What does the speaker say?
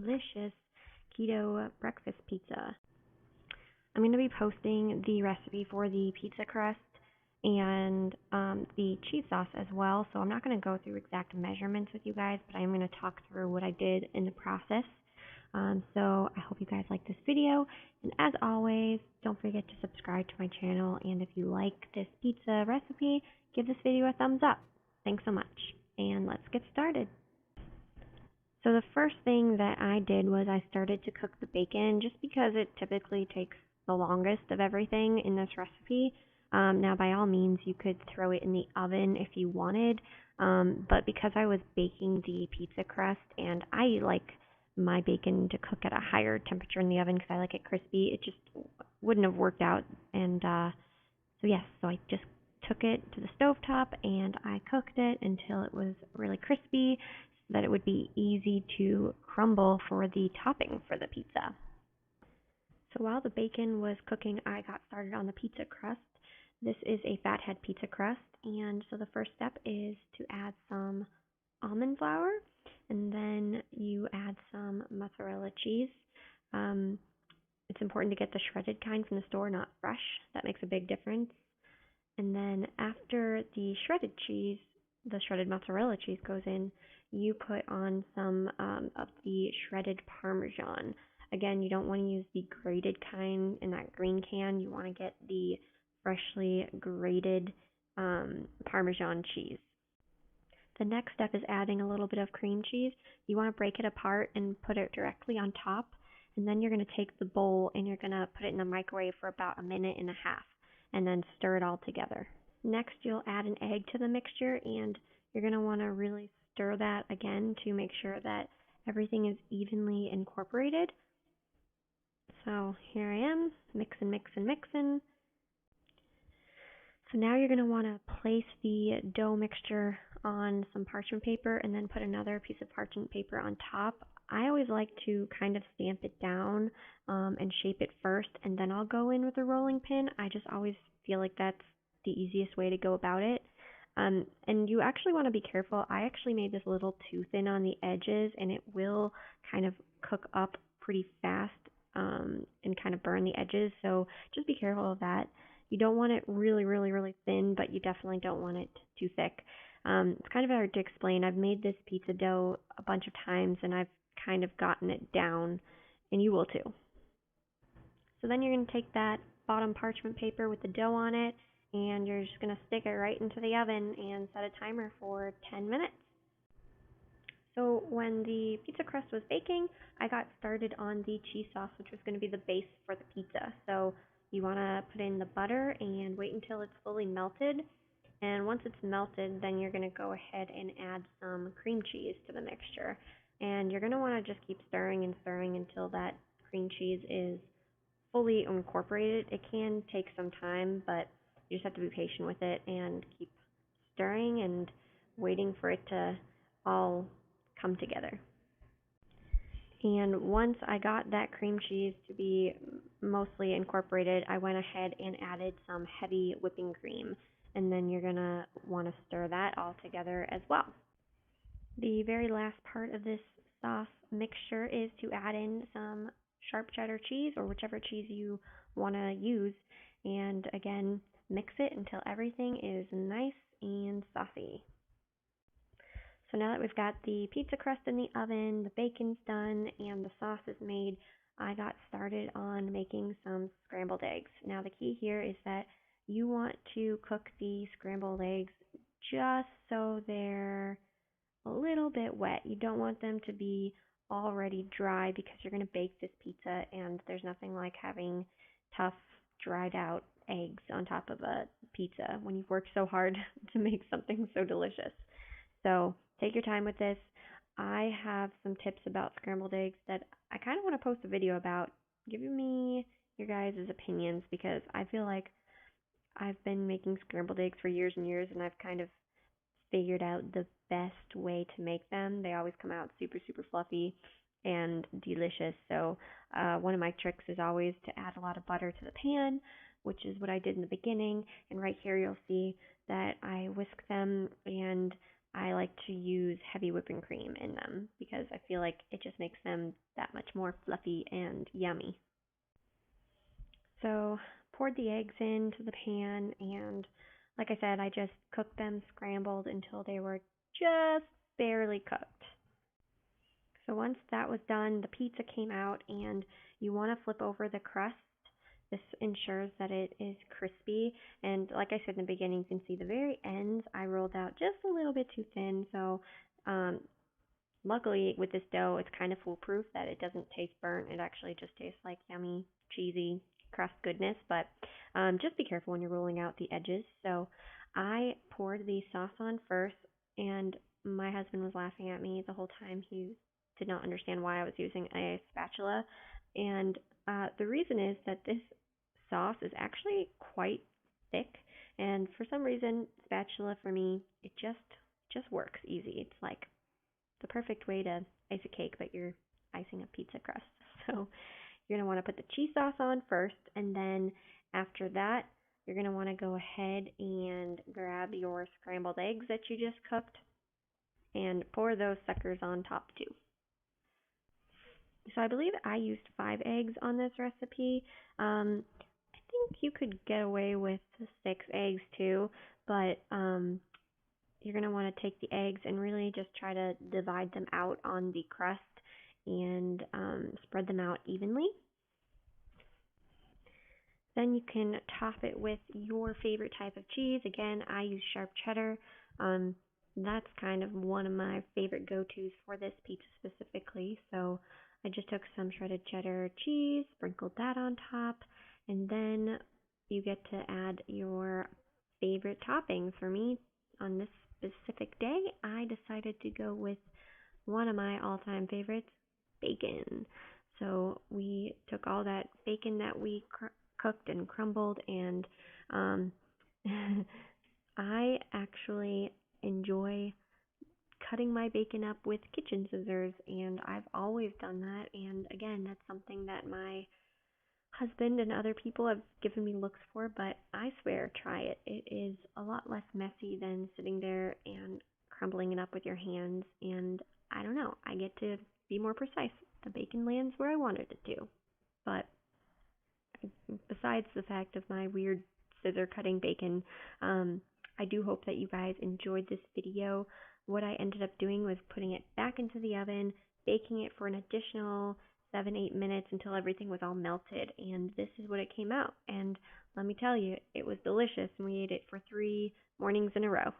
delicious keto breakfast pizza. I'm going to be posting the recipe for the pizza crust and the cheese sauce as well. So I'm not going to go through exact measurements with you guys, but I'm going to talk through what I did in the process. So I hope you guys like this video. And as always, don't forget to subscribe to my channel. And if you like this pizza recipe, give this video a thumbs up. Thanks so much. And let's get started. So the first thing that I did was I started to cook the bacon just because it typically takes the longest of everything in this recipe. Now, by all means, you could throw it in the oven if you wanted, but because I was baking the pizza crust and I like my bacon to cook at a higher temperature in the oven because I like it crispy, it just wouldn't have worked out. And so I just took it to the stovetop and I cooked it until it was really crispy so that it would be easy to crumble for the topping for the pizza. So while the bacon was cooking, I got started on the pizza crust. This is a fathead pizza crust, and so the first step is to add some almond flour, and then you add some mozzarella cheese. It's important to get the shredded kind from the store, not fresh. That makes a big difference. And then after the shredded cheese, the shredded mozzarella cheese goes in, you put on some of the shredded Parmesan. Again, you don't want to use the grated kind in that green can. You want to get the freshly grated Parmesan cheese. The next step is adding a little bit of cream cheese. You want to break it apart and put it directly on top. And then you're going to take the bowl and you're going to put it in the microwave for about a minute and a half and then stir it all together. Next, you'll add an egg to the mixture and you're going to want to really stir that again to make sure that everything is evenly incorporated. So here I am, mixing. So now you're going to want to place the dough mixture on some parchment paper and then put another piece of parchment paper on top. I always like to kind of stamp it down and shape it first, and then I'll go in with a rolling pin. I just always feel like that's the easiest way to go about it. And you actually want to be careful. I actually made this a little too thin on the edges, and it will kind of cook up pretty fast and kind of burn the edges. So just be careful of that. You don't want it really, really, really thin, but you definitely don't want it too thick. It's kind of hard to explain. I've made this pizza dough a bunch of times, and I've kind of gotten it down, and you will too. So then you're going to take that bottom parchment paper with the dough on it, and you're just going to stick it right into the oven and set a timer for 10 minutes. So when the pizza crust was baking, I got started on the cheese sauce, which was going to be the base for the pizza. So you want to put in the butter and wait until it's fully melted. And once it's melted, then you're going to go ahead and add some cream cheese to the mixture. And you're going to want to just keep stirring until that cream cheese is fully incorporated. It can take some time, but you just have to be patient with it and keep stirring and waiting for it to all come together. And once I got that cream cheese to be mostly incorporated, I went ahead and added some heavy whipping cream. And then you're going to want to stir that all together as well. The very last part of this sauce mixture is to add in some sharp cheddar cheese or whichever cheese you want to use. And again, mix it until everything is nice and saucy. So now that we've got the pizza crust in the oven, the bacon's done, and the sauce is made, I got started on making some scrambled eggs. Now the key here is that you want to cook the scrambled eggs just so they're a little bit wet. You don't want them to be already dry because you're going to bake this pizza, and there's nothing like having tough, dried out eggs on top of a pizza when you've worked so hard to make something so delicious. So take your time with this. I have some tips about scrambled eggs that I kind of want to post a video about. Giving me your guys' opinions because I feel like I've been making scrambled eggs for years and years, and I've kind of figured out the best way to make them. They always come out super, super fluffy and delicious. So one of my tricks is always to add a lot of butter to the pan, which is what I did in the beginning. And right here you'll see that I whisk them and I like to use heavy whipping cream in them because I feel like it just makes them that much more fluffy and yummy. So, poured the eggs into the pan, and like I said, I just cooked them scrambled until they were just barely cooked. So once that was done, the pizza came out, and you want to flip over the crust. This ensures that it is crispy. And like I said in the beginning, you can see the very ends I rolled out just a little bit too thin. So um, luckily, with this dough, it's kind of foolproof that it doesn't taste burnt. It actually just tastes like yummy, cheesy crust goodness. But just be careful when you're rolling out the edges. So I poured the sauce on first, and my husband was laughing at me the whole time. He did not understand why I was using a spatula. And the reason is that this sauce is actually quite thick. And for some reason, spatula for me, it just works easy. It's like the perfect way to ice a cake, but you're icing a pizza crust. So you're going to want to put the cheese sauce on first, and then after that, you're going to want to go ahead and grab your scrambled eggs that you just cooked and pour those suckers on top too. So I believe I used 5 eggs on this recipe. I think you could get away with 6 eggs too, but you're going to want to take the eggs and really just try to divide them out on the crust and spread them out evenly. Then you can top it with your favorite type of cheese. Again, I use sharp cheddar. Um, that's kind of one of my favorite go-tos for this pizza specifically. So I just took some shredded cheddar cheese, sprinkled that on top, and then you get to add your favorite toppings. For me, on this specific day, I decided to go with one of my all-time favorites, bacon. So we took all that bacon that we cooked and crumbled, and um, I actually enjoy cutting my bacon up with kitchen scissors, and I've always done that. And again, that's something that my husband and other people have given me looks for, but I swear, try it. It is a lot less messy than sitting there and crumbling it up with your hands, and I don't know, I get to be more precise. The bacon lands where I wanted it to. But besides the fact of my weird scissor cutting bacon, I do hope that you guys enjoyed this video. What I ended up doing was putting it back into the oven, baking it for an additional 7-8 minutes until everything was all melted, and this is what it came out. And let me tell you, it was delicious, and we ate it for 3 mornings in a row.